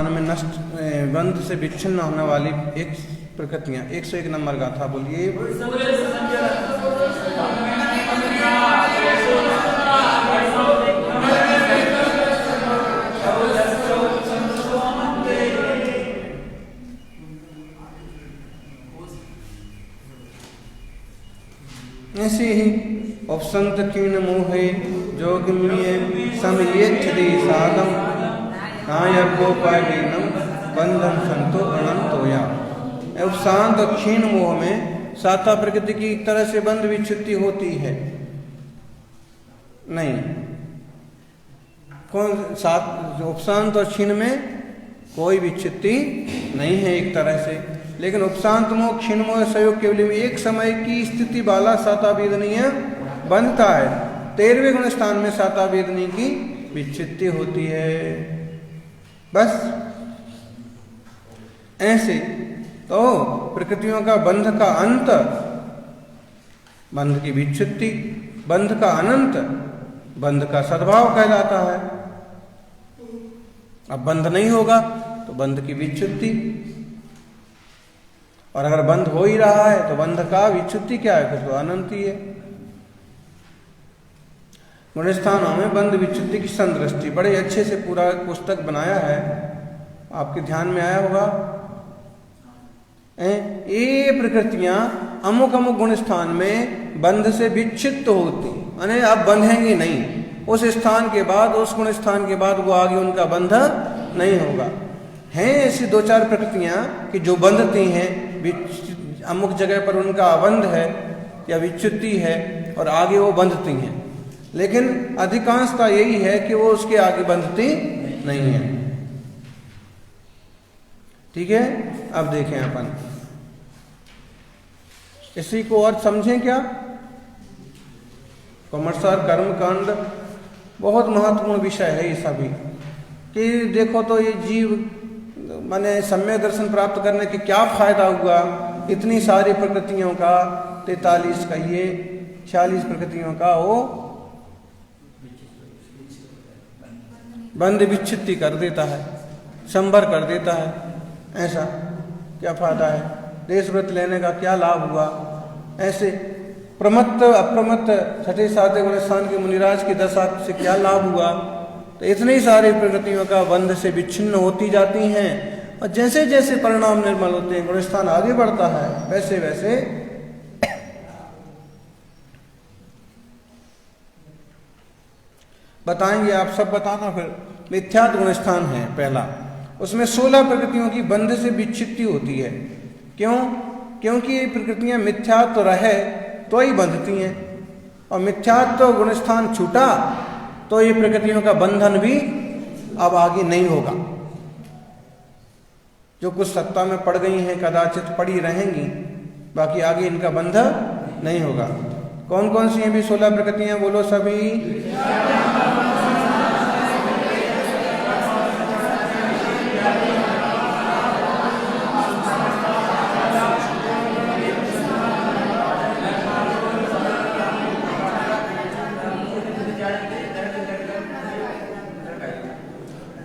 स्थान में नष्ट बंध से विच्छिन्न होने वाली एक प्रकृतियां। 101 नंबर गाथा बोलिए। ऐसे ही उपसंत क्षीण मोहे जोगिम्ये समयेच्छति साधम नायकोपायनम बंधन संतो अनंतोया। उपशांत और क्षीण मोह में साता प्रकृति की एक तरह से बंध विच्छित्ति होती है। नहीं, कौन सात उपशांत और क्षीण में कोई विच्छित्ति नहीं है एक तरह से, लेकिन उपशांत मोह क्षीण मोह सहयोग के लिए एक समय की स्थिति वाला साता वेदनीय बनता है। 13वें गुण स्थान में साता वेदनी की विच्छित्ति होती है। बस ऐसे तो प्रकृतियों का बंध का अंत, बंध की विच्छित्ति, बंध का अनंत, बंध का सद्भाव कहलाता है। अब बंध नहीं होगा तो बंध की विच्छित्ति, और अगर बंध हो ही रहा है तो बंध का विच्छित्ति क्या है, फिर तो अनंत ही है। गुणस्थानों में बंध विच्छित्ति की संदृष्टि बड़े अच्छे से पूरा पुस्तक बनाया है, आपके ध्यान में आया होगा। ये प्रकृतियां अमुक अमुक गुण स्थान में बंध से विच्छिन्न होती, यानी अब बंधेंगी नहीं, उस स्थान के बाद, उस गुण स्थान के बाद वो आगे उनका बंध नहीं होगा। हैं ऐसी 2-4 प्रकृतियां कि जो बंधती हैं, अमुक जगह पर उनका अबंध है या विच्छित्ति है और आगे वो बंधती हैं, लेकिन अधिकांशता यही है कि वो उसके आगे बंधती नहीं है। ठीक है, अब देखें अपन इसी को और समझें क्या। कमर्सार कर्मकांड बहुत महत्वपूर्ण विषय है ये सभी, कि देखो तो ये जीव माने सम्यक दर्शन प्राप्त करने के क्या फायदा हुआ। इतनी सारी प्रकृतियों का 43 कहिए 46 प्रकृतियों का वो बंध विच्छित्ति कर देता है, संभर कर देता है। ऐसा क्या फायदा है, देश व्रत लेने का क्या लाभ हुआ। ऐसे प्रमत्त अप्रमत्त छठे सातवें गुण स्थान के मुनिराज की दशा से क्या लाभ हुआ। तो इतनी सारी प्रकृतियों का बंध से विच्छिन्न होती जाती हैं, और जैसे जैसे परिणाम निर्मल होते हैं, गुण स्थान आगे बढ़ता है, वैसे वैसे बताएंगे आप सब बताना। फिर मिथ्यात्व गुण स्थान है पहला, उसमें 16 प्रकृतियों की बंध से विच्छित्ति होती है। क्यों? क्योंकि ये प्रकृतियां मिथ्यात्व रहे तो ही बंधती हैं, और मिथ्यात्व गुण स्थान छूटा तो ये प्रकृतियों का बंधन भी अब आगे नहीं होगा। जो कुछ सत्ता में पड़ गई हैं कदाचित पड़ी रहेंगी, बाकी आगे इनका बंध नहीं होगा। कौन कौन सी हैं भी 16 प्रकृतियां, बोलो सभी।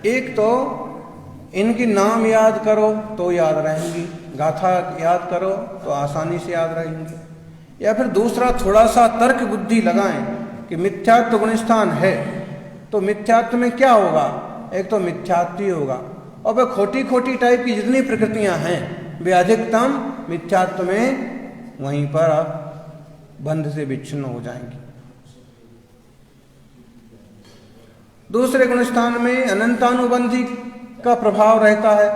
एक तो इनकी नाम याद करो तो याद रहेंगी, गाथा याद करो तो आसानी से याद रहेंगी, या फिर दूसरा थोड़ा सा तर्क बुद्धि लगाएं कि मिथ्यात्व गुण स्थान है तो मिथ्यात्व में क्या होगा। एक तो मिथ्यात्व ही होगा, और वह खोटी खोटी टाइप की जितनी प्रकृतियां हैं वे अधिकतम मिथ्यात्व में वहीं पर बंध से विच्छिन्न हो जाएंगी। दूसरे गुण स्थान में अनंतानुबंधी का प्रभाव रहता है,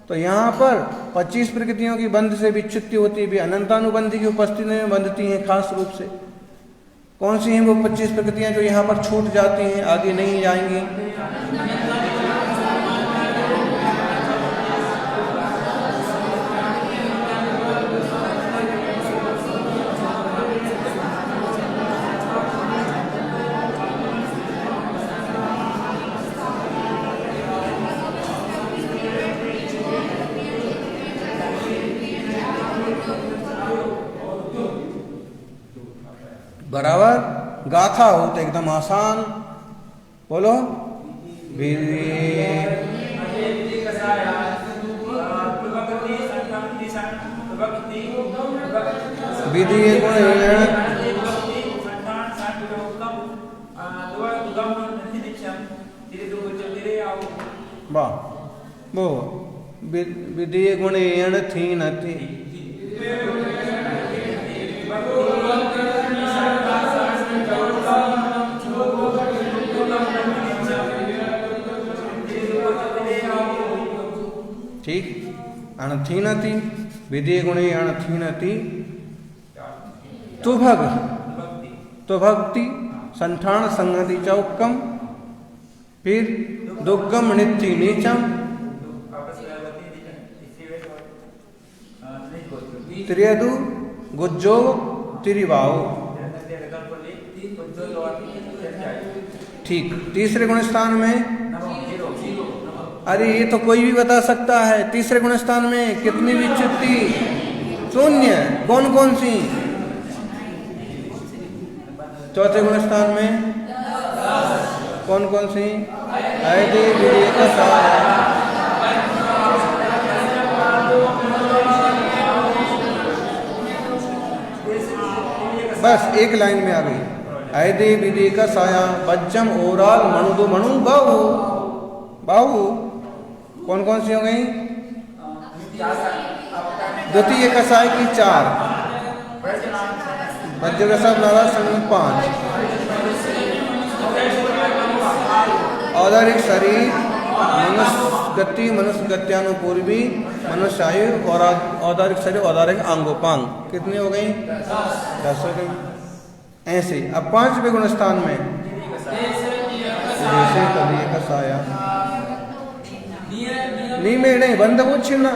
तो यहाँ पर 25 प्रकृतियों की बंध से विच्छित्ति होती है, भी अनंतानुबंधी की उपस्थिति में बंधती हैं खास रूप से। कौन सी हैं वो 25 प्रकृतियां जो यहाँ पर छूट जाती हैं, आगे नहीं जाएंगी। बराबर, गाथा हो तो एकदम आसान, बोलो। वीर विधि गुण वाह वो विधि गुण थी न थी ठीक अणथीनति विधि गुणे अणथीनति तो भक्ति संठान संगति चौकम फिर दुर्गम नित्य नीचम त्रियदु गुज्जो त्रिवाओ। ठीक तीसरे गुण स्थान में अरे ये तो कोई भी बता सकता है। तीसरे गुण स्थान में कितनी विच्युति शून्य कौन कौन सी। चौथे गुण स्थान में कौन कौन सी बस एक लाइन में आ गई। ऐदे विधि का साया बज्जम ओराल मणु मणु बाहु बाहु कौन कौन सी हो गई। द्वितीय कसाय की 4 वज्र सब नारा संग 5 औदारिक शरीर मनुष्य गत्यानुपूर्वी मनुष्य आयु और औदारिक शरीर औदारिक आंगोपांग कितनी हो गई 10 हो गई। ऐसे अब 5वें गुण स्थान में जैसे तदीय कसाया नीमेणे बंद उच्छिन्न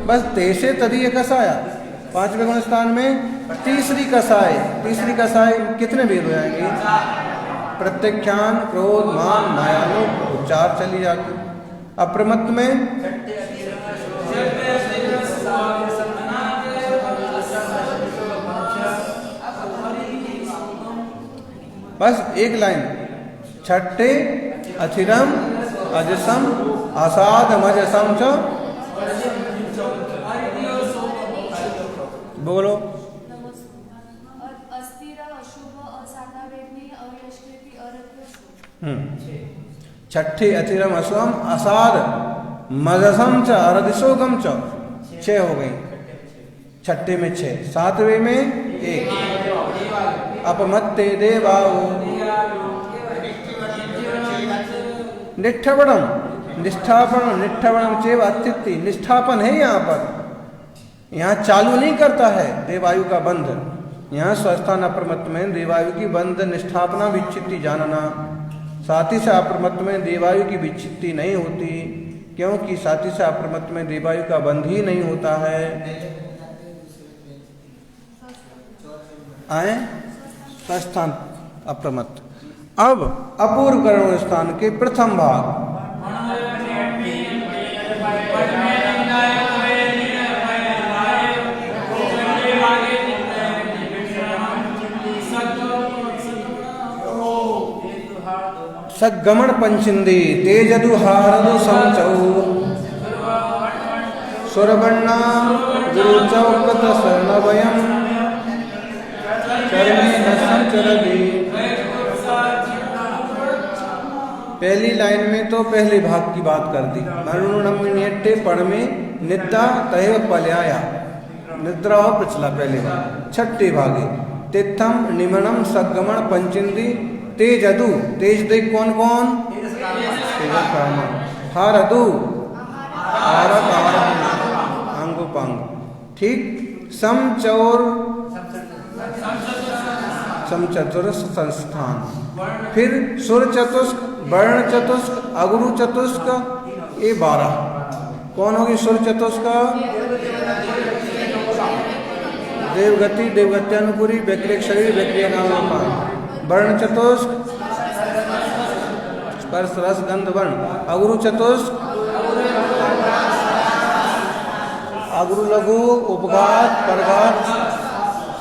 बस तैसे तदीय कसाया। 5वें गुण स्थान में तीसरी कसाय कितने भेद हो जाएंगे। प्रत्यख्यान क्रोध मान मायानु 4 चली जाती। अप्रमत्त में बस एक लाइन छठे अथिरम अजसम असाध मजसम च बोलो। छठे अथिरम असम असाध मजसम च अरदिशोगम च 6 हो गई। छठे में 6 7वें में 1 अपमत्ते देवाओ निष्ठापणम निष्ठापणम चेव अतिथि निष्ठापन है। यहाँ पर यहाँ चालू नहीं करता है देवायु का बंध। यहाँ स्वस्थान अप्रमत्त में देवायु की बंध निष्ठापना विच्छित्ति जानना। साथी से अप्रमत्त में देवायु की विच्छित्ति नहीं होती क्योंकि साथी से अप्रमत्त में देवायु का बंध ही नहीं होता है। आए स्वस्थान अप्रमत्त। अब अपूर्व करण स्थान के प्रथम भाग सगमन पंचिंदी तेजदु हारदु समचौ सुरवर्णा गुरु चौकत सर्णवयम चरणी न संचरदी। पहली लाइन में तो पहले भाग की बात कर दी। मरुणमिन्यट्टे पढ़ में निद्रा तय पल्याया निद्रा और पिछला पहले भाग। छठे भागे तिथम निमनम सगमन पंचिंदी तेज अदु तेज देख कौन कौन हारदु हारक अंगोपांग। ठीक समचौर समचतुर संस्थान। फिर सुर चतुष्क वर्ण चतुष्क अगुरु चतुष्क ये 12 कौन होगी। सुर चतुष्क देवगति देवगत्यानुपुरी वैक्रिक शरीर वैक्रिय नाम। वर्ण चतुष्क स्पर्श रस गंध वर्ण। अगुरु चतुष्क अगुरु लघु उपघात परघात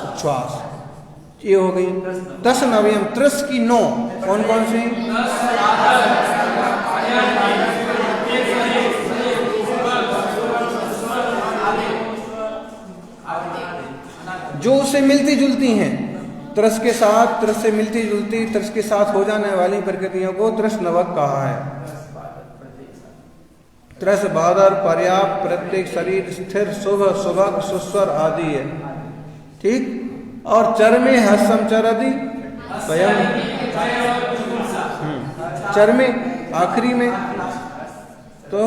उच्छ्वास ये हो गई। 10 नवयम 30 की 9 कौन कौन सी। जो उससे मिलती जुलती हैं, त्रस के साथ, त्रस से मिलती जुलती, त्रस के साथ हो जाने वाली प्रकृतियों को त्रस नवक कहा है। त्रस बादर पर्याप्त प्रत्येक शरीर स्थिर शुभ सुभग सुस्वर आदि है, ठीक। और चर में हसम चरदि स्वयं, चर में आखिरी में तो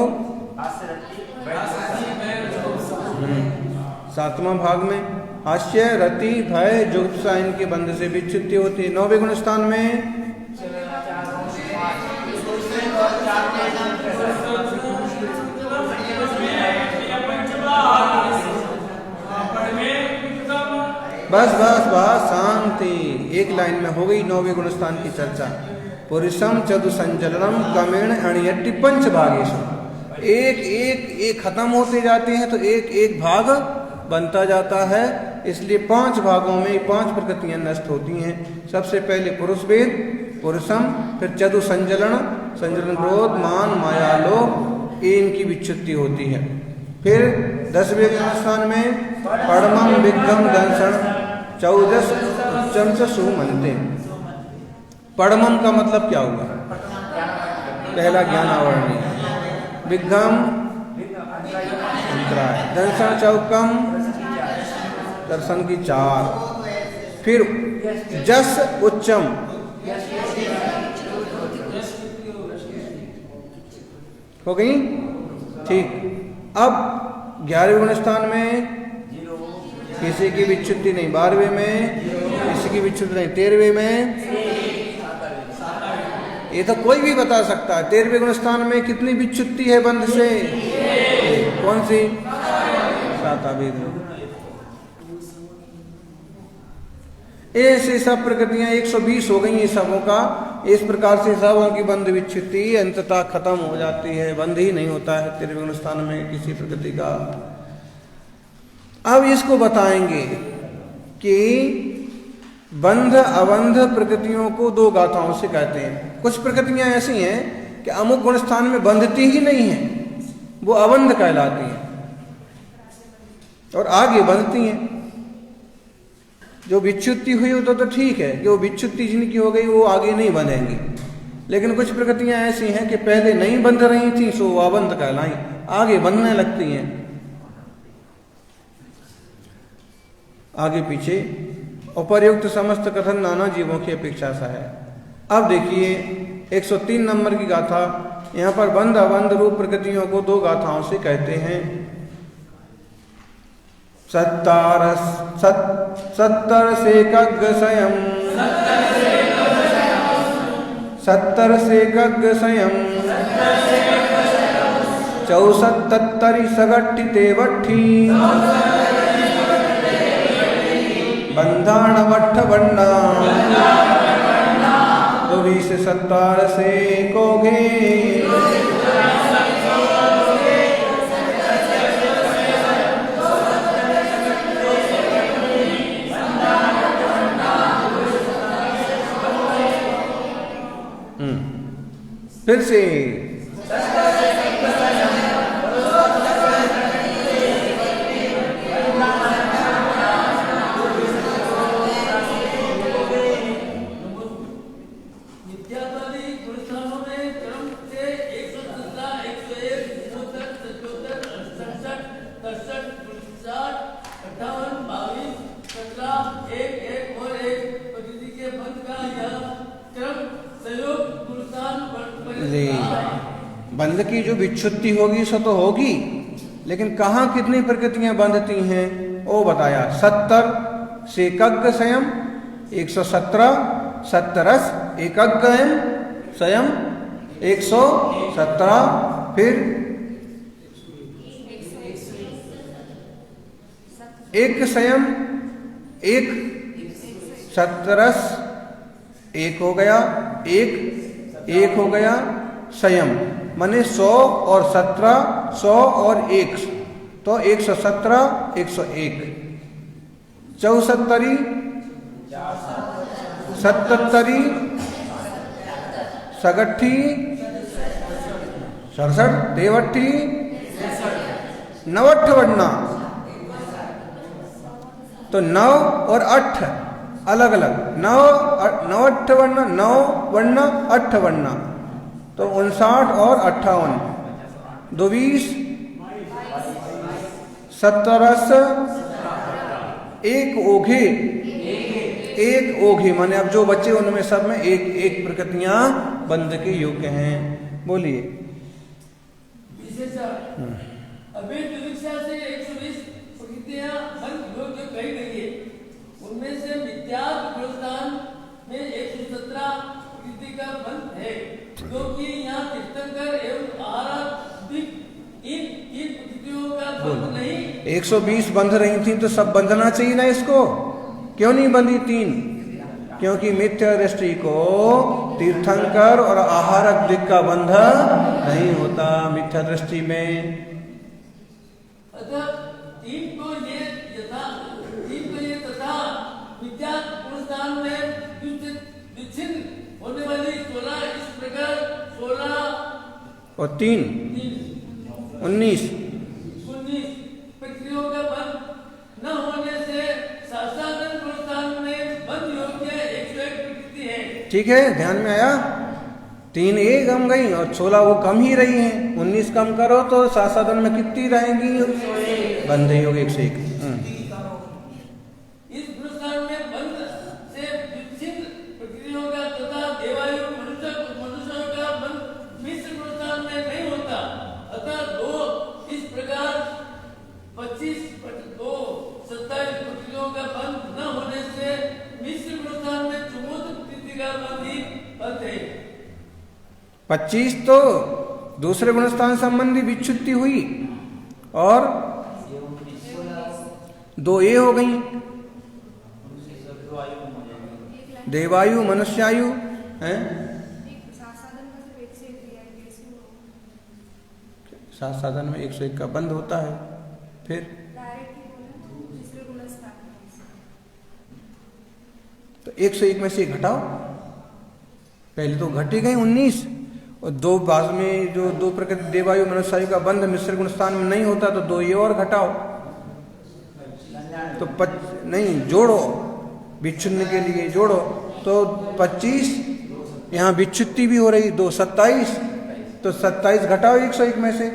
7वां भाग में हास्य रति भय जुगुप्सा इनके बंध से विच्युति होती है। 9वें गुण स्थान में बस बस बस शांति, एक लाइन में हो गई 9वें गुण स्थान की चर्चा। पुरुषम चतु संचलनम कमेण अणियट्टि पंच भागेषु, एक एक एक खत्म होते जाते हैं तो एक एक भाग बनता जाता है, इसलिए 5 भागों में 5 प्रकृतियां नष्ट होती हैं। सबसे पहले पुरुष वेद पुरुषम, फिर चतु संचलन, संचलन क्रोध मान माया लोभ, इनकी विच्युति होती है। फिर 10वें स्थान में पड़मम विग्रम दंसन चौदस उच्चम से सुमनते। पड़मम का मतलब क्या हुआ? पहला ज्ञान आवरणीय, विग्रम अंतराय, दंसन चौकम दर्शन की 4, फिर जस उच्चम, हो गई ठीक। अब 11वें गुण स्थान में किसी की विच्युति नहीं, 12वें में किसी की विच्युति नहीं, 13वें में ये तो कोई भी बता सकता है। 13वें गुण स्थान में कितनी विच्युति है बंध से? कौन सी? 7 ऐसे सब प्रकृतियां 120 हो गई सबों का। इस प्रकार से सबों की बंध विच्युति अंततः खत्म हो जाती है, बंध ही नहीं होता है 13वें गुण स्थान में किसी प्रकृति का। अब इसको बताएंगे कि बंध अबंध प्रकृतियों को 2 गाथाओं से कहते हैं। कुछ प्रकृतियां ऐसी हैं कि अमुक गुण स्थान में बंधती ही नहीं है, वो अबंध कहलाती हैं और आगे बंधती हैं। जो विच्युति हुई हो तो ठीक है, जो विच्युति जिनकी हो गई वो आगे नहीं बंधेंगी। लेकिन कुछ प्रकृतियां ऐसी हैं कि पहले नहीं बंध रही थी सो वो अबंध कहलाई, आगे बंधने लगती हैं, आगे पीछे। उपर्युक्त समस्त कथन नाना जीवों की अपेक्षा सा है। अब देखिए 103 नंबर की गाथा, यहाँ पर बंध अबंध रूप प्रकृतियों को 2 गाथाओं से कहते हैं। 70 से कग्ग स्वयं, 70 से कग्ग स्वयं, 64 तत्तरि सगट्ठि तेवट्ठी, बंधाण वट्ठ बन्ना, 70 से कोगे, फिर से बंध की जो विच्युति होगी सो तो होगी, लेकिन कहाँ कितनी प्रकृतियां बंधती हैं वो बताया। 70 से कग्ग स्वयं 117, 70 एकग्ग स्वयं 117, फिर एक स्वयं 1 70 एक हो गया, एक हो गया स्वयं, माने 100 और 17, 100 और 1 तो 117, 101, 74, 77, सगट्ठी 67, तेवट्ठी 69 बढ़ना, तो 9 और 8 अलग अलग, 9 9 8 वर्ण, 9 वर्ण 8 वर्ण, तो 59 और 58, 2 20 17 एक ओघे, एक ओघे माने अब जो बच्चे उनमें सब में एक एक प्रकृतियां बंध के योग्य हैं। बोलिए। अभी दुर्भिक्षा से 120 प्रकृतियां बंध योग्य कही गई है, उनमें से मिथ्या गुणस्थान में 117 प्रकृति का बंध है, क्योंकि यहाँ तीर्थंकर एवं आराधिक इन प्रकृतियों का बंध नहीं। 120 बंध रही थी तो सब बंधना चाहिए ना इसको, क्यों नहीं बंधी 3? क्योंकि मिथ्या दृष्टि को तीर्थंकर और आहारक दिक् का बंध नहीं होता मिथ्या दृष्टि में। अतः 3 को ये तथा मिथ्या गुणस्थान में विच्छिन्न होने वाली 16 इस प्रकार 16 और 3 19 प्रक्रियाओं का बंध न होने से सासादन गुणस्थान में बंध योग्य 101 प्रकृति है। ठीक है, ध्यान में आया? 3 एक कम गई और 16 वो कम ही रही हैं। 19 कम करो तो सासादन में कितनी रहेंगी? बंध योग 101। इस गुणस्थान में बंध से विच्छिन्न प्रक्रियाओं का तथा देवायु मनुष्यों का बंध मिश्र गुणस्थान में नहीं होता। अतः 2 इस प्रकार 25 2 27 प्रक्रियाओं का बंध न होने से मिश्र गुणस्थान में चुमोत प्रकृति का बंध ही बंध है। 25 तो दूसरे गुणस्थान संबंधी विच्छुद्धि हुई और 2 ये हो गई, देवायु मनुष्यायु है। साधन में 101 का बंद होता है। फिर तो 101 में से घटाओ, पहले तो घट ही गई 19 और 2 बाद में जो 2 प्रकृति देवायु मनुष्यायु का बंध मिश्र गुण स्थान में नहीं होता तो 2 ये और घटाओ तो नहीं जोड़ो, विच्छुन्न के लिए जोड़ो तो 25 यहाँ विच्छुत्ति भी हो रही 2 27 तो 27 घटाओ 101 में से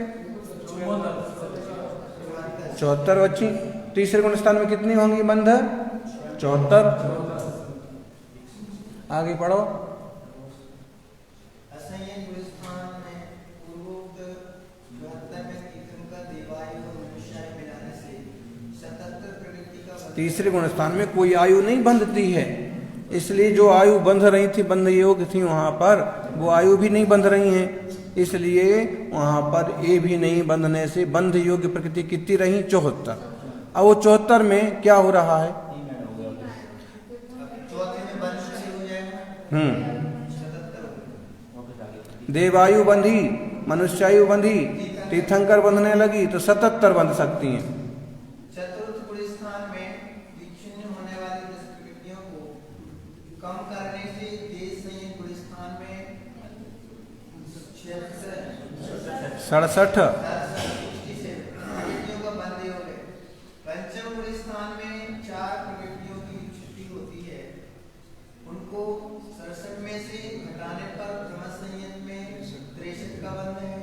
74 बच्ची। तीसरे गुण स्थान में कितनी होंगी बंध? 74। आगे पढ़ो। तीसरे गुण स्थान में कोई आयु नहीं बंधती है, इसलिए जो आयु बंध रही थी बंध योग थी वहां पर वो आयु भी नहीं बंध रही हैं, इसलिए वहां पर ये भी नहीं बंधने से बंध योग्य प्रकृति कितनी रही? 74। अब वो 74 में क्या हो रहा है? देवायु बंधी, मनुष्यायु बंधी, तीर्थंकर बंधने लगी तो 77 बंध सकती हैं। चतुर्थ गुण स्थान में विच्छिन्न होने वाली प्रकृतियों को कम करने से देश संयुक्त गुण स्थान में 67 प्रकृतियों का बंध योग है। पंचम गुण स्थान में 4 प्रकृतियों की विच्छिन्नता होती है, उनको 67 में से घटाने पर ब्रह्म संयंत्र में 63 का बंध है।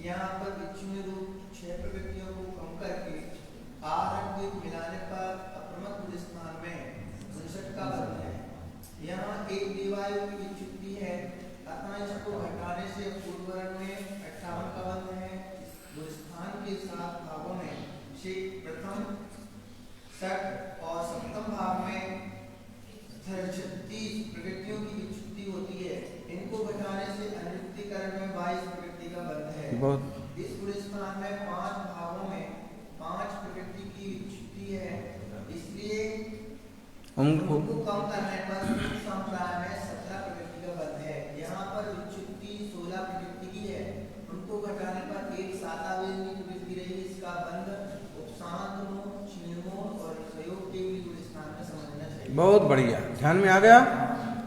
यहाँ पर विच्छिन्न रूप 6 प्रकृतियों को कम करके आरंभ मिलाने पर अप्रमत गुण स्थान में 59 का बंध है। यहाँ एक देवायु की विच्छिन्नता है, अतः इसको घटाने से पूर्व वर्ण में 58 का बंध है। गुण स्थान के 7 भागों में से प्रथम 60 और सप्तम भाग में 36 प्रकृतियों की विच्छिन्नता होती है, इनको घटाने से अनित्यकरण में 22 प्रकृति का बंध है। इस गुण स्थान में 5 भागों में 5 प्रकृति की विच्छिन्नता है, इसलिए उनको कम करने पर संप्राय में 17 प्रकृति का बंध है। यहाँ पर विच्छिन्नता 16 प्रकृति की है, उनको घटाने पर एक सातावेदी प्रकृति रही, इसका बंध उपशांत क्षीणों और सहयोग के भी गुण स्थान में समझना चाहिए। बहुत बढ़िया, ध्यान में आ गया?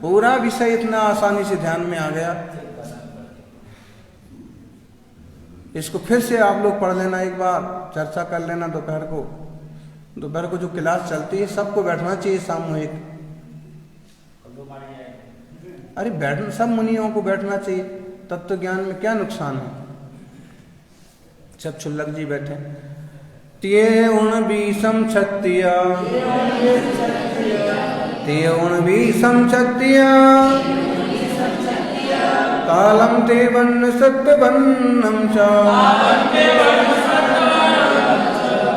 पूरा विषय इतना आसानी से ध्यान में आ गया। इसको फिर से आप लोग पढ़ लेना, एक बार चर्चा कर लेना दोपहर को। दोपहर को जो क्लास चलती है सबको बैठना चाहिए सामूहिक। अरे बैठना, सब मुनियों को बैठना चाहिए। तत्व ज्ञान में क्या नुकसान है? सब क्षुल्लक जी बैठे। तिये 29 छत्तिया, तिये 29 छत्तिया, कालम ते वन्न सत्य वन्नम चा,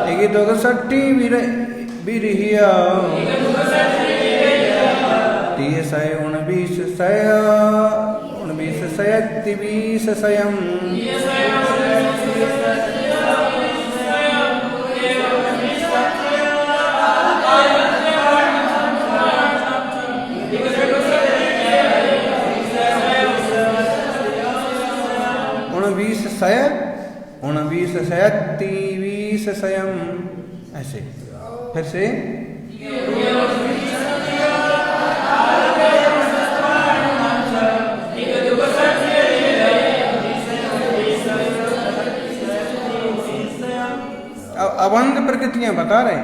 एक 62 बिरहिया, तिये 29 सया, 29 सयति 20 सयम, 29 सय, 29 सयति 20 सयम। ऐसे फिर से अबंध प्रकृतियां बता रहे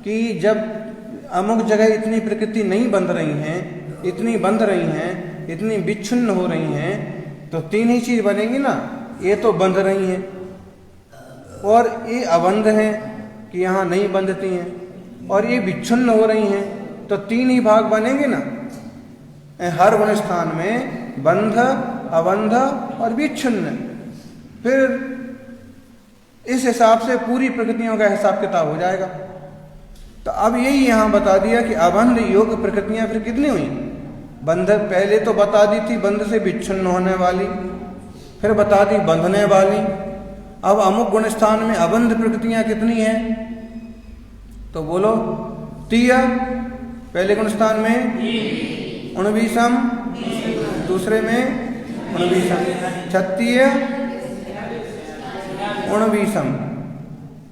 कि जब अमुक जगह इतनी प्रकृति नहीं बंध रही हैं, इतनी बंध रही हैं, इतनी विच्छिन्न हो रही हैं, तो तीन ही चीज बनेंगी ना। ये तो बंध रही हैं और ये अबंध हैं कि यहाँ नहीं बंधती हैं, और ये विच्छिन्न हो रही हैं, तो तीन ही भाग बनेंगे ना। हर गुण स्थान में बंध, अबंध और विच्छिन्न। फिर इस हिसाब से पूरी प्रकृतियों का हिसाब किताब हो जाएगा। तो अब यही यहां बता दिया कि अबंध योग प्रकृतियां फिर कितनी हुई। बंध पहले तो बता दी थी बंध से विच्छिन्न होने वाली, फिर बता दी बंधने वाली। अब अमुक गुण स्थान में अबंध प्रकृतियां कितनी हैं? तो बोलो। तिया पहले गुण स्थान में 29, दूसरे में 29, छत्तीय 29,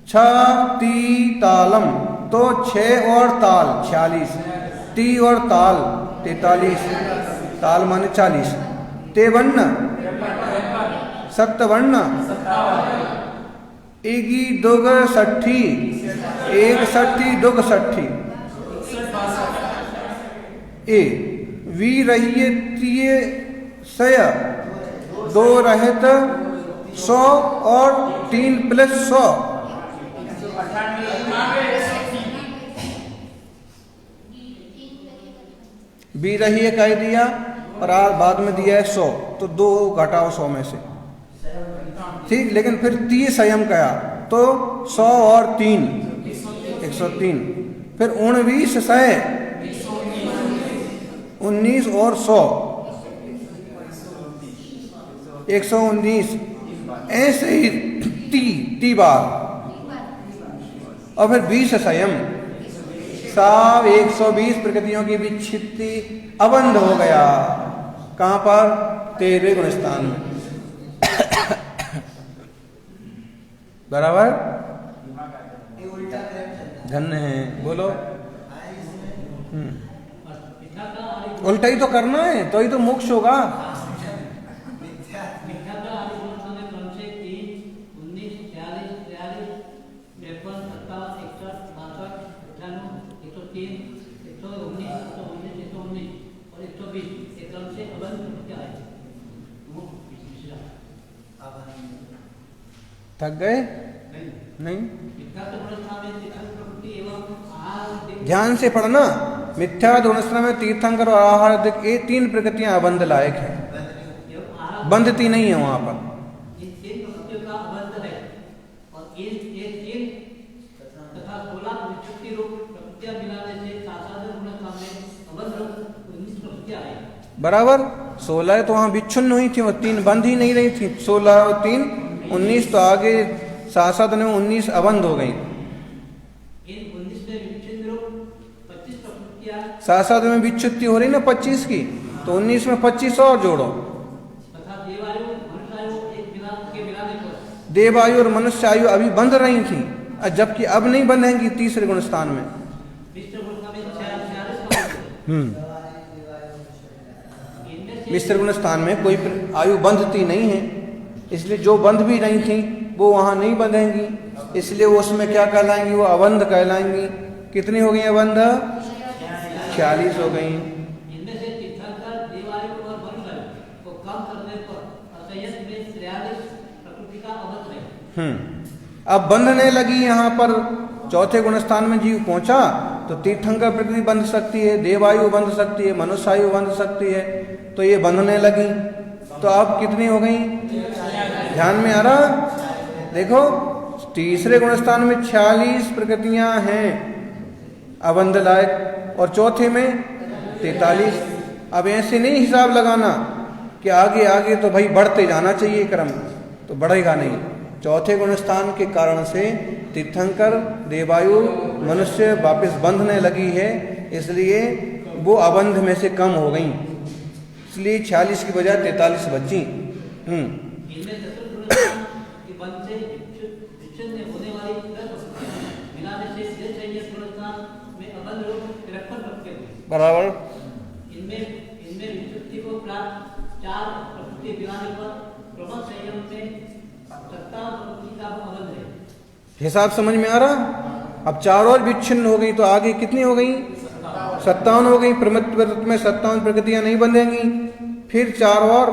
छ ती तालम, तो 6 और ताल 46, ती और ताल 43, ताल माने 40, ते वर्ण सप्तवर्ण, एगी दुग 60, एक 60 दुग 60, ए वी रहिए तिये सय, 2 रहत 100 और 3 + 100, बी रही कह दिया और बाद में दिया है 100, तो 2 घटाओ 100 में से, ठीक। लेकिन फिर 30 संयम कहा तो 100 और 3 103, फिर 29 सय 19 और 100 119, ऐसे ही ती बार, और फिर 20 संयम, सब 120 प्रकृतियों की विच्छित्ति अबंध हो गया। कहां पर? 13वें गुण स्थान में। बराबर? धन्य है, बोलो। उल्टा ही तो करना है, तो ही तो मोक्ष होगा। थक गए? नहीं, ध्यान से पढ़ना। मिथ्या गुणस्त्र में तीर्थंकर और आहार, ये 3 प्रकृतियां अबंध लायक है, बंधती नहीं है वहां पर। बराबर 16 तो वहां विच्छिन्न हुई थी, वो 3 बंध ही नहीं रही थी। 16 और 3 19, तो आगे साथ में 19 अबंध हो गई। साथ में विच्छित्ति हो रही ना 25 की, तो 19 में 25 और जोड़ो। देवायु और मनुष्य आयु अभी बंध रही थी, जबकि अब नहीं बंधेंगी तीसरे गुण स्थान में। मिश्र गुण स्थान में कोई आयु बंधती नहीं है, इसलिए जो बंध भी नहीं थी वो वहाँ नहीं बंधेंगी, इसलिए वो उसमें क्या कहलाएंगी, वो अबंध कहलाएंगी। कितनी हो गई अबंध? 46 हो गई। इनमें से तीर्थंकर, देवायु और वनगण को कम करने पर असंयत में 43 प्रकृति का अबंध है। अब बंधने लगी यहाँ पर चौथे गुणस्थान में जीव पहुंचा तो तीर्थंकर प्रकृति बंध सकती है, देवायु बंध सकती है, मनुष्यायु बंध सकती है, तो ये बंधने लगी। तो अब कितनी हो गई? ध्यान में आ रहा? देखो तीसरे गुणस्थान में 46 प्रकृतियां हैं अबंध लायक, और चौथे में 43। अब ऐसे नहीं हिसाब लगाना कि आगे आगे तो भाई बढ़ते जाना चाहिए क्रम, तो बढ़ेगा नहीं। चौथे गुणस्थान के कारण से तीर्थंकर, देवायु, मनुष्य वापस बंधने लगी है, इसलिए वो अबंध में से कम हो गई, इसलिए 46 की बजाय 43 बची। इनमें चतुर्थ गुणस्थान के बंध से विच्छिन्न होने वाली 10 वस्तुएं मिलाने से संयत गुणस्थान में अबंध रूप 53 प्रकृति हुई। बराबर। इनमें विच्छुत्ति को प्राप्त 4 प्रकृति मिलाने पर प्रबल संयम में 57 प्रकृति का अबंध है। हिसाब समझ में आ रहा? अब 4 और विच्छिन्न हो गई तो आगे कितनी हो गई? 57 हो गई। प्रमित में 57 प्रकृतियां नहीं बंधेंगी, फिर 4 और।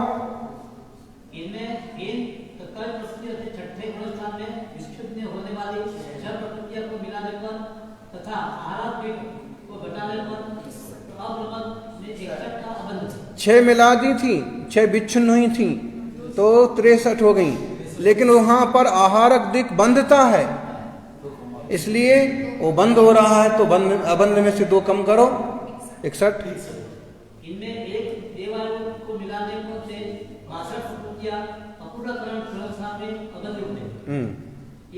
इनमें इन 27 प्रकृतियों से छठे गुणस्थान में विच्छिन्न होने वाली 6 प्रकृतियों को मिलाने पर तथा आहार को घटाने पर अप्रमद में 61 का अबंध। 6 मिला दी थी, 6 विच्छिन्न हुई थी तो 63 हो गई, लेकिन वहां पर आहारक दिक बंधता है, इसलिए वो बंद हो रहा है, तो बंद अबंध में से 2 कम करो, 61। इनमें एक देवायु को मिलाने को से 62 प्रकृतियां अपूर्णकरण गुणस्थान में अबंध रूप है।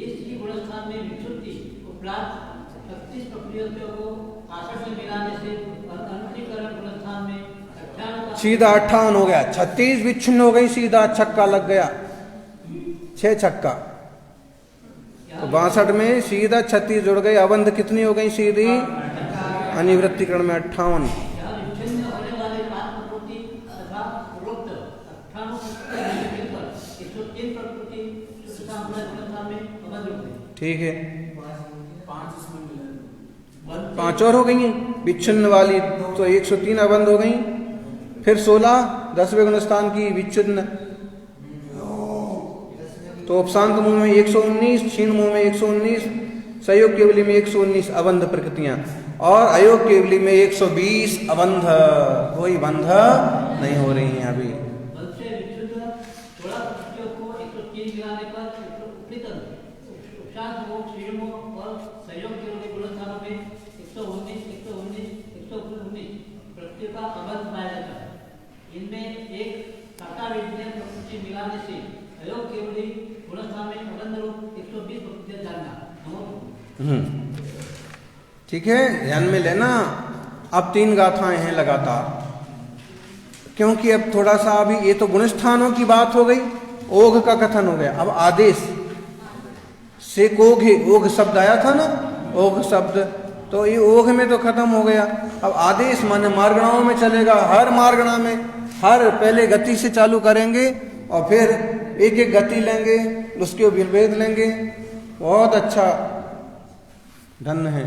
इसी गुणस्थान में विच्छुत्ति उपरांत 36 प्रकृतियों को 62 में मिलाने से अंतरीकरण गुणस्थान में 58 सीधा 58 हो गया। 36 विच्छिन्न हो गई, सीधा छक्का लग गया, 6 छक्का। तो 62 में सीधा 36 जुड़ गए, अबंध कितनी हो गई सीधी? अनिवृत्तिकरण में 58। विच्छिन्न होने वाले 5 प्रकृति तथा पूर्वोक्त 98 मिलकर 103 प्रकृति गुणस्थान में अबंध रूप है। ठीक है, 5 और हो गई हैं विच्छिन्न वाली, तो 103 अबंध हो गई। फिर 16 10वें गुणस्थान की विच्छिन्न, तो उपशांत मुंह में 119, क्षीण मुंह में 119, सहयोग केवली में 119 अबंध प्रकृतियां, और अयोग केवली में 120 अबंध। कोई बंध नहीं हो रही हैं अभी। इनमें एक साता विज्ञान प्रकृति मिलाने से अयोग केवली गुणस्थान में अबंध रूप 120 प्रकृतियां जानना। ठीक है, ध्यान में लेना। अब 3 गाथाएं हैं लगातार, क्योंकि अब थोड़ा सा अभी ये तो गुणस्थानों की बात हो गई, ओघ का कथन हो गया। अब आदेश से कोघे, ओघ शब्द आया था ना, ओघ शब्द, तो ये ओघ में तो खत्म हो गया। अब आदेश माने मार्गणाओं में चलेगा। हर मार्गणा में हर पहले गति से चालू करेंगे और फिर एक एक गति लेंगे, उसके विभेद लेंगे। बहुत अच्छा धन्य है।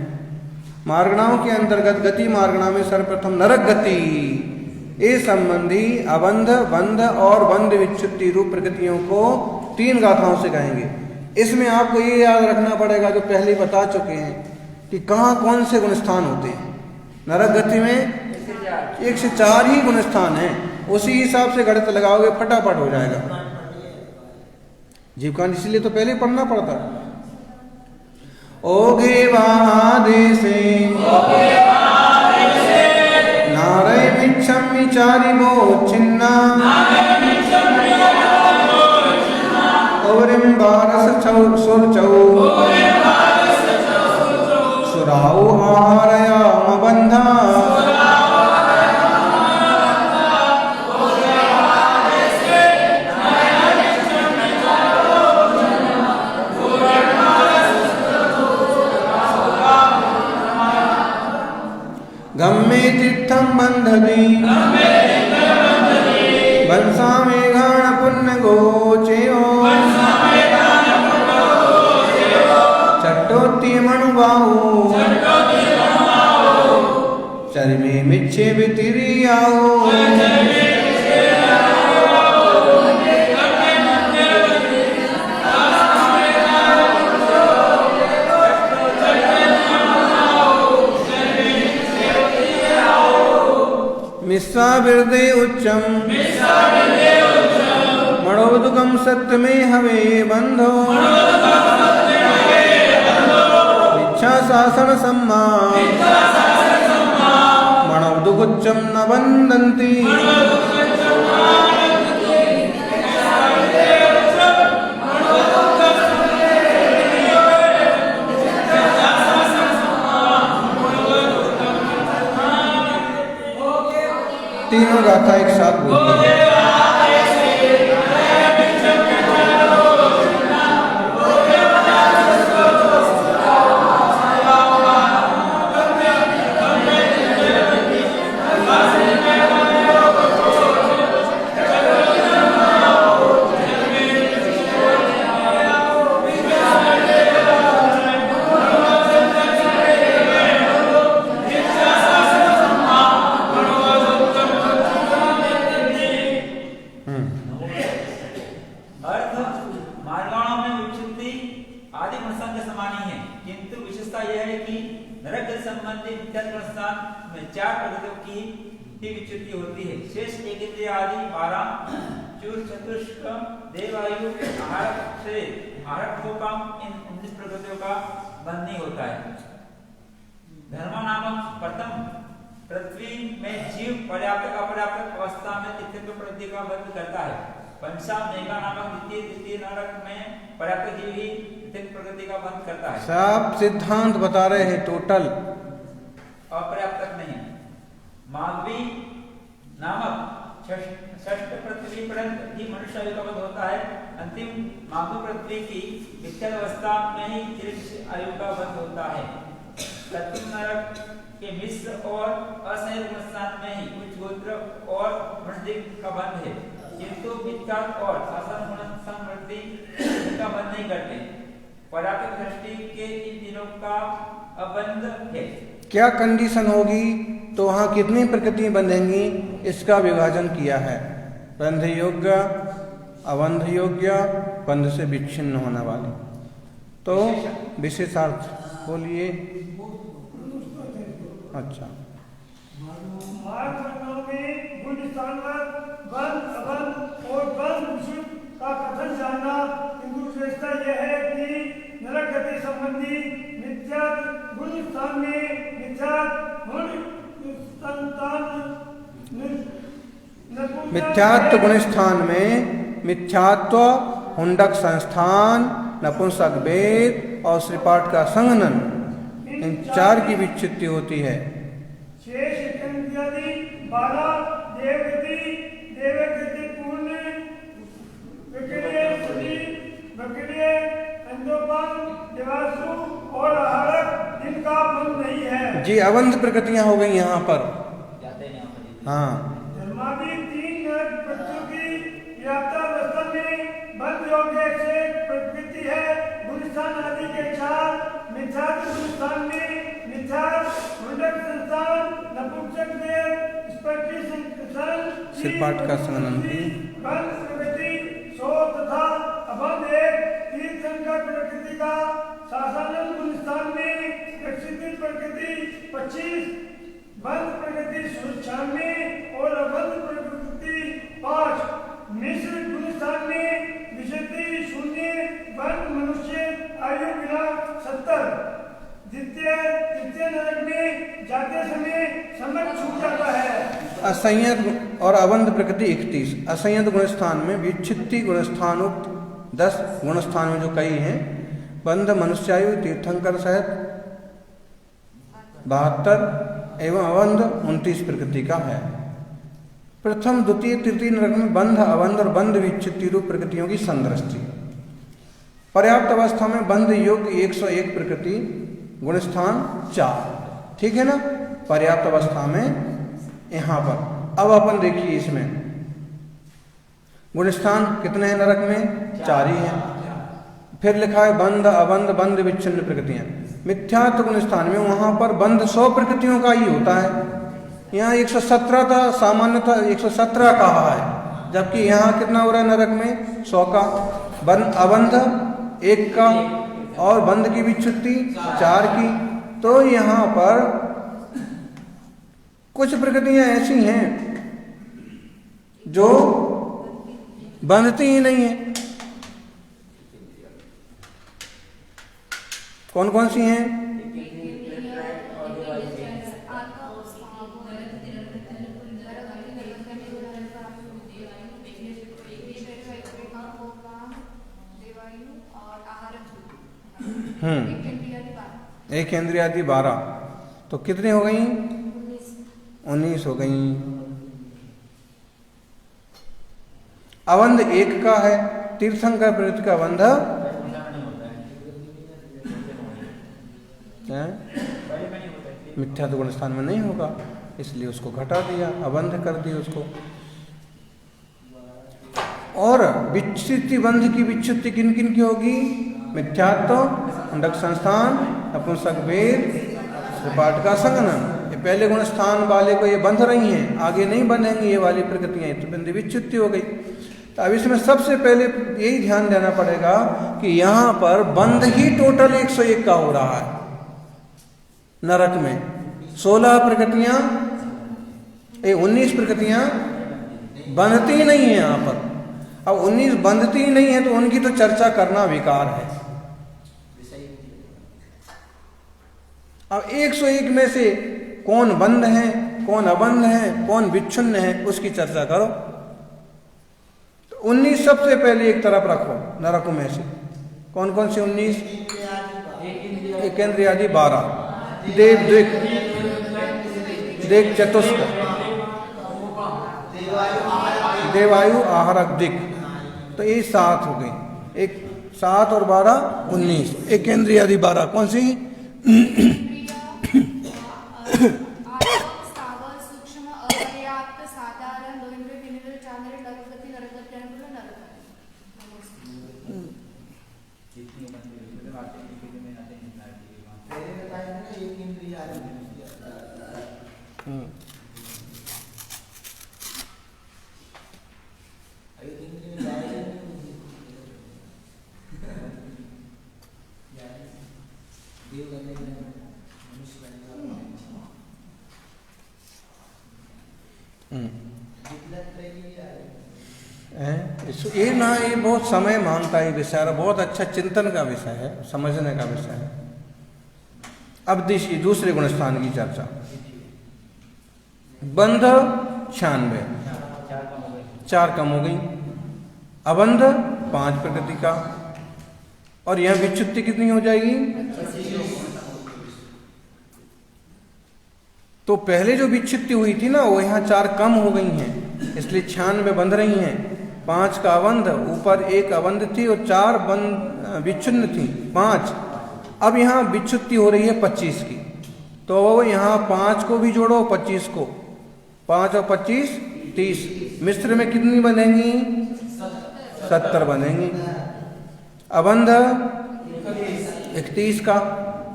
मार्गणाओं के अंतर्गत गति मार्गणा में सर्वप्रथम नरक गति, ये संबंधी अबंध, बंध और बंध विच्छुत्ति रूप प्रकृतियों को 3 गाथाओं से कहेंगे। इसमें आपको ये याद रखना पड़ेगा, जो पहले बता चुके हैं, कि कहाँ कौन से गुणस्थान होते हैं। नरक गति में 1 से 4 ही गुणस्थान हैं, उसी हिसाब से गणित लगाओगे फटाफट हो जाएगा। जीवकांड इसलिए तो पहले पढ़ना पड़ता। ओघे वादेशे नारय मिच्छं विचारि वो छिन्ना ओवरिं बारस सुरचौ सुराओ आहारयाम बंधा गम्मे तीर्थं बंधवी वंसा में गण पुण्य गोचयो बाहु चरमे मिच्छे बितिरियाओ मिस्सा बिरदे उच्चम मणोदुकम सत्य में हवे बंधो इच्छा शासन सम्मा मणोदुकुच्चम न बंदन्ति तीनों गाथा एक साथ बोलते हैं। धर्म नामक प्रथम पृथ्वी में जीव पर्याप्त अपर्याप्त अवस्था में तीर्थंकर प्रवृत्ति का बंध करता है। पंचम मेघा नामक द्वितीय नरक में पर्याप्त जीव ही तीर्थंकर प्रवृत्ति का बंध करता है। सब सिद्धांत बता रहे हैं टोटल, अपर्याप्त नहीं। माघवी नामक षष्ठ पृथ्वी पर्यंत ही मनुष्य आयु का बंध होता है। अंतिम माघवी पृथ्वी की विच्छेद अवस्था में ही तिरिक्ष आयु का बंध होता है। सप्तम नरक के मिश्र और असंयोग स्थान में ही उच्च गोत्र और मनुष्य का बंध है, किंतु विख्यात और शासन गुण समृद्धि का बंध नहीं करते। पर्याप्त दृष्टि के इन तीनों का अबंध है। क्या कंडीशन होगी तो वहां कितनी प्रकृति बंधेंगी, इसका विभाजन किया है। बंध योग्य, अबंध योग्य, बंध से विच्छिन्न होने वाली। तो विशेषार्थ बोलिए। अच्छा, बंध अबंध और बंध विशुद्ध का कथन जानना, किंतु विशेषता यह है कि नरक गति संबंधी मिथ्यात्व गुण स्थान में मिथ्यात्व गुण स्थान में मिथ्यात्व, हुंडक संस्थान, नपुंसक वेद और श्रीपाठ का संघनन, इन चार की विच्छित्ति होती है। शेष इत्यादि 12 देवगति, देवगति पूर्ण, विक्रिय, सुधी, विक्रिय, अंधोपन, देवासु और आहारक, जिनका बंध नहीं है। जी, अबंध प्रकृतियां हो गई यहाँ पर। हाँ, धर्मादि 3 वस्तु की व्याप्ता अवस्था में बंध योग्य से प्रकृति है। गुणस्थान आदि के 4 मिथ्यात्व गुणस्थान में मिथ्यात्व, मुंडक संस्थान, नपुंसक देव, स्पर्शी संस्थान, श्रीपाठ का संघनन की बंध प्रकृति 100 तथा अबंध एक तीर्थंकर प्रकृति का शासनन गुणस्थान में प्रसिद्ध प्रकृति 25, बंध प्रकृति 96 और अबंध प्रकृति 5, मिश्र गुणस्थान में विशुद्धि 0, बंध मनुष्य आयु बिना 70, तृतीय नरक में जाते समय समझ छूट जाता है। असंयत और अबंध प्रकृति 31, असंयत गुणस्थान में विच्छित्ति गुणस्थान उक्त 10 गुणस्थान में जो कई हैं, बंध मनुष्यायु तीर्थंकर सहित 72 एवं अबंध 29 प्रकृति का है। प्रथम, द्वितीय, तृतीय नरक में बंध, अबंध और बंध विच्छित्ति रूप प्रकृतियों की संदृष्टि। पर्याप्त अवस्था में बंध योग 101 प्रकृति, गुणस्थान 4, ठीक है ना। पर्याप्त अवस्था में यहाँ पर अब अपन देखिए, इसमें गुणस्थान कितने हैं नरक में? 4 ही हैं। फिर लिखा है बंध, अबंध, बंध विच्छिन्न प्रकृतियां। मिथ्यात्व गुण स्थान में वहां पर बंध 100 प्रकृतियों का ही होता है। यहाँ 117 था, सामान्यतः 117 कहा है, जबकि यहाँ कितना हो रहा है नरक में 100 का। अबंध 1 का और बंध की विच्छुत्ति 4 की। तो यहाँ पर कुछ प्रकृतियां ऐसी हैं जो बंधती ही नहीं है। कौन कौन सी हैं? एक इंद्रिय आदि 12, तो कितनी हो गई? 19 हो गई। अबंध 1 का है, तीर्थंकर प्रवृत्ति का बंध मिथ्यात्व गुण स्थान में नहीं होगा, इसलिए उसको घटा दिया, अबंध कर दिया उसको। और विच्छित्ति बंध की विच्छित्ति किन किन की होगी? मिथ्यात्व, अंडक संस्थान, नपुंसक भेद, त्रिपाठ का संगनन। ये पहले गुण स्थान वाले को ये बंध रही हैं, आगे नहीं बंधेंगी ये वाली प्रकृतियां, तो बंध विच्छित्ति हो गई। तो अब इसमें सबसे पहले यही ध्यान देना पड़ेगा कि यहाँ पर बंध ही टोटल 101 का हो रहा है। नरक में 16 प्रकृतियां, 19 प्रकृतियां बंधती नहीं है यहाँ पर। अब 19 बंधती ही नहीं है तो उनकी तो चर्चा करना बेकार है। अब 101 में से कौन बंध है, कौन अबंध है, कौन विच्छिन्न है, उसकी चर्चा करो। तो 19 सबसे पहले एक तरफ रखो नरकों में से। कौन कौन से 19? एक इंद्रिय आदि 12, देव दिक् चतुष्क, देवायु आहारक दिक्, तो ये 7 हो गई। एक 7 और 12 19, एक इंद्रिय आदि 12 कौन सी? ये ना, ये बहुत समय मांगता है विषय, और बहुत अच्छा चिंतन का विषय है, समझने का विषय है। अब दूसरे गुण स्थान की चर्चा। बंध 96, 4 कम हो गई। अबंध 5 प्रकृति का, और यह विच्छुत्ति कितनी हो जाएगी? तो पहले जो विच्छित्ति हुई थी ना, वो यहाँ 4 कम हो गई हैं, इसलिए 96 बंध रही हैं। 5 का अबंध, ऊपर 1 अबंध थी और 4 विच्छिन्न थी, 5। अब यहाँ विच्छुत्ति हो रही है 25 की, तो यहाँ 5 को भी जोड़ो, 25 को, 5 और 25 30, मिश्र में कितनी बनेंगी? 70 बनेंगी। अबंध 31 का,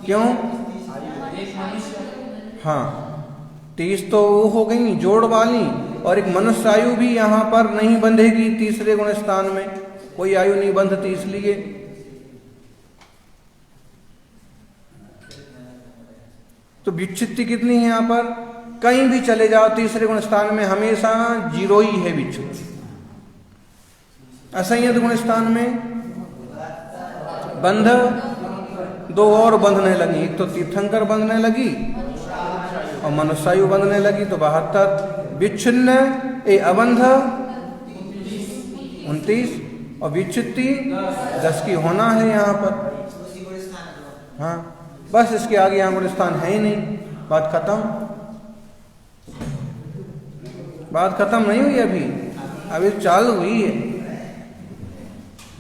क्यों? हाँ, 30 तो वो हो गई जोड़ वाली, और एक मनुष्य आयु भी यहाँ पर नहीं बंधेगी। तीसरे गुण स्थान में कोई आयु नहीं बंधती, इसलिए तो विच्छित्ति कितनी है यहाँ पर? कहीं भी चले जाओ तीसरे गुण स्थान में हमेशा 0 ही है विच्छित्ति। असंयत गुण स्थान में बंध 2 और बंधने लगी, एक तो तीर्थंकर बंधने लगी और मनुष्यायु बंधने लगी, तो 72। विच्छिन्न अबंध 29 और विच्छित्ति 10 की होना है यहाँ पर। हाँ, बस इसके आगे यहाँ गुण स्थान है ही नहीं, बात खत्म। बात खत्म नहीं हुई अभी चालू हुई है।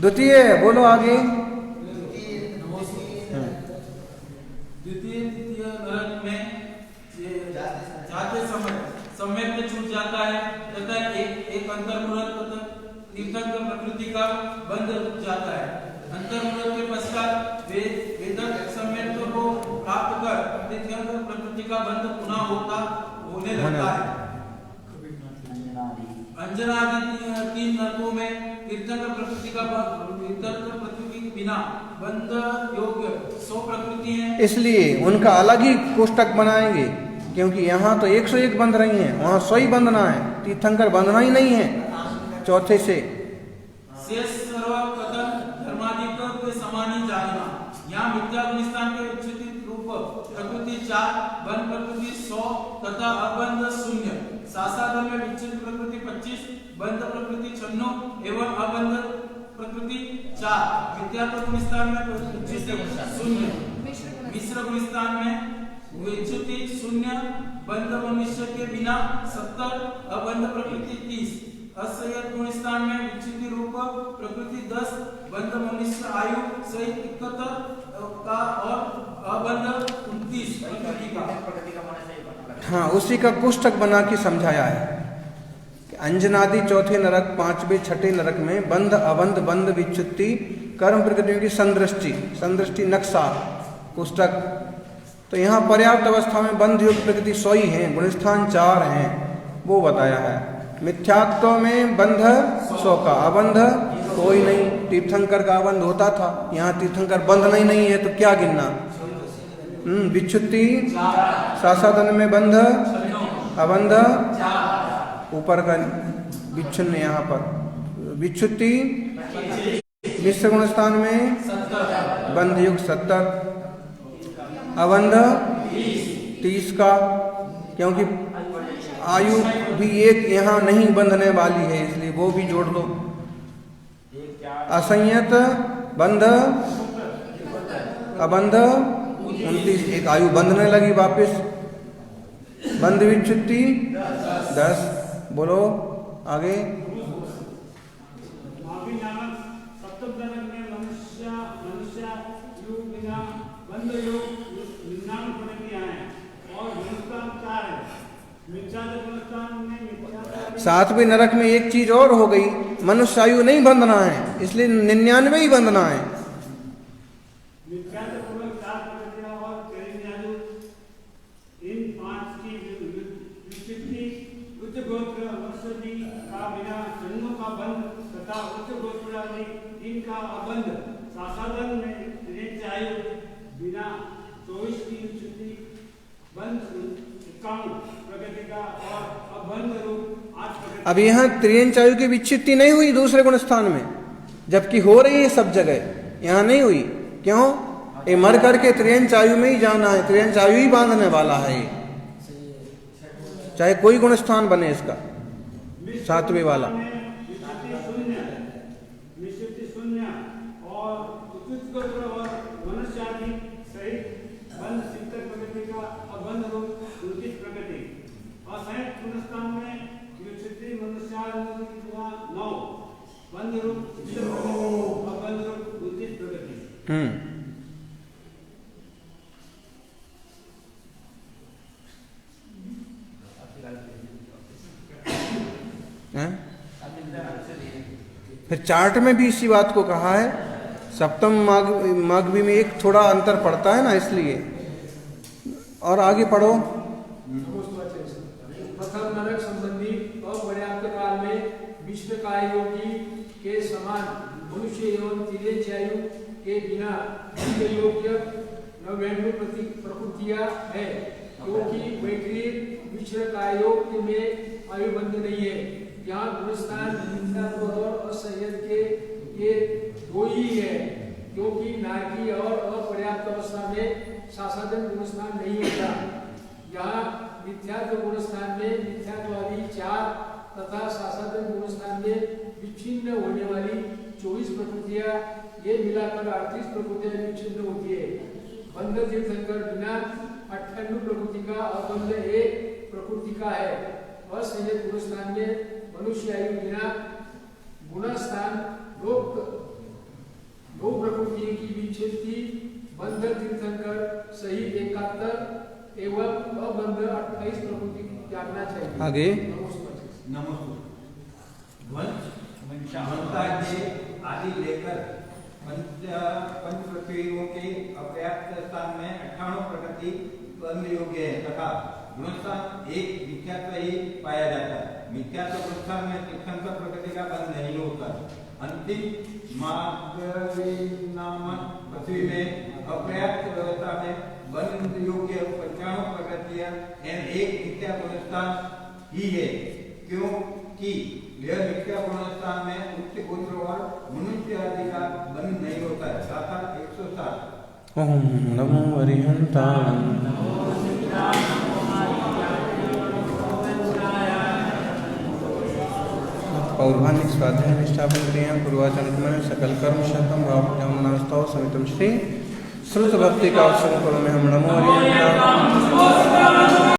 द्वितीय बोलो आगे। समय में छूट जाता है तथा एक अंतर्मुहूर्त तीर्थंकर प्रकृति का बंध जाता है। अंतर्मुहूर्त के पश्चात वेदक समय को का बंध पुनः होने लगता है। अंजनादि 3 नरकों में तीर्थंकर प्रकृति का तीर्थंकर प्रकृति के बिना बंध योग्य 100 प्रकृति है। इसलिए उनका अलग ही कोष्टक बनाएंगे, क्योंकि यहाँ तो 101 बंध रही हैं, वहाँ 100 ही बंधना है। तीर्थंकर बंधना ही नहीं है चौथे से। सर्व कथन धर्माधिक के समान ही जानना। यहाँ विद्या गुणस्थान के उच्चित रूप प्रकृति 4, बंध प्रकृति 100 तथा अबंध 0। सासाधन में विच्छिन्न प्रकृति 25, बंध प्रकृति 96 एवं अबंध प्रकृति 4। विद्या गुणस्थान में विच्छिन्न 0, मिश्र गुणस्थान में विच्छिन्न 0, बंध मनुष्य के बिना 70, अबंध प्रकृति 30। असंयत गुणस्थान में विच्छिन्न रूप प्रकृति 10, बंध मनुष्य आयु सहित 71 का और अबंध 29 प्रकृति का। हाँ, उसी का पुस्तक बना के समझाया है कि अंजनादि चौथे नरक, 5वें 6ठे नरक में बंध अबंध बंध विच्छुत्ति कर्म प्रकृतियों की संदृष्टि नक्शा पुस्तक। तो यहाँ पर्याप्त अवस्था में बंध युक्त प्रकृति 100 ही है, गुणस्थान 4 हैं, वो बताया है। मिथ्यात्व में बंध 100 का, अबंध कोई नहीं। तीर्थंकर का अबंध होता था, यहाँ तीर्थंकर बंधना ही नहीं है, तो क्या गिनना। विच्छुत्ति सासाधन में बंध अबंध, ऊपर का विच्छिन्न यहाँ पर विच्छुत्ति। मिश्र गुणस्थान में बंध युक्त 70, अबंध 30 का, क्योंकि आयु भी एक यहाँ नहीं बंधने वाली है, इसलिए वो भी जोड़ दो। असंयत बंध अबंध 29, एक आयु बंधने लगी वापस। बंध विच्छुत्ति 10। बोलो आगे। सातवें नरक में एक चीज और हो गई, मनुष्य आयु नहीं बंधना है, इसलिए 99 ही बंधना है। अब यहाँ त्रियंच आयु की विच्छित्ति नहीं हुई दूसरे गुणस्थान में, जबकि हो रही है सब जगह, यहाँ नहीं हुई। क्यों? ये मर करके त्रियंच आयु में ही जाना है, त्रियंच आयु ही बांधने वाला है, चाहे कोई गुणस्थान बने इसका, सातवें वाला। फिर चार्ट में भी इसी बात को कहा है। सप्तम माघवी में एक थोड़ा अंतर पड़ता है ना, इसलिए। और आगे पढ़ो। प्रथम नरक संबंधी अपर्याप्त काल में विश्व काय योगी के समान मनुष्य एवं तिर्यंचायु के बिना योग्य नवेंद्र प्रकृतियां है, क्योंकि वैक्रिय विश्व काय योग में आयुबंध नहीं है। यहाँ गुणस्थान और असंयत के ये दो ही है, क्योंकि नारकी और अपर्याप्त अवस्था में सासाधन गुणस्थान नहीं होता। यहाँ मिथ्यात्व गुणस्थान में मिथ्यात्वादी 4 तथा सासाधन गुणस्थान में विच्छिन्न होने वाली 24 प्रकृतियां, ये मिलाकर 38 प्रकृतियां विच्छिन्न होती है। बंध तीर्थंकर बिना 98 प्रकृति का, अबंध 1 प्रकृति का है। असंयत गुणस्थान में मनुष्य आयु बिना गुणस्थान 2 प्रकृति की विच्छेदी, बंध तीर्थंकर सही 71 एवं अबंध 28 प्रकृति जानना चाहिए। आगे आदि लेकर पंच पृथ्वियों के अपर्याप्त स्थान में 98 प्रकृति बंध योग्य है तथा गुणस्थान एक मिथ्यात्व ही पाया जाता है। मिथ्यात्व गुणस्थान में तीर्थंकर प्रकृति का बंध नहीं होता। अंतिम मार्गनामक पृथ्वी में अपर्याप्त व्यवस्था में बंध योग्य 95 प्रकृतियां एक मिथ्या गुणस्थान ही है, क्योंकि यह मिथ्या गुणस्थान में उच्च गोत्र और मनुष्य आदि का बंध नहीं होता है। गाथा 107। ओम नमो अरिहंताय। पौर्वाणिक स्वाध्याय निष्ठापन क्रिया पूर्वाचरण सकल कर्म शतम नास्तव समितम श्री श्रुत भक्ति का अवसर करो में हम नमो अरिहंताय।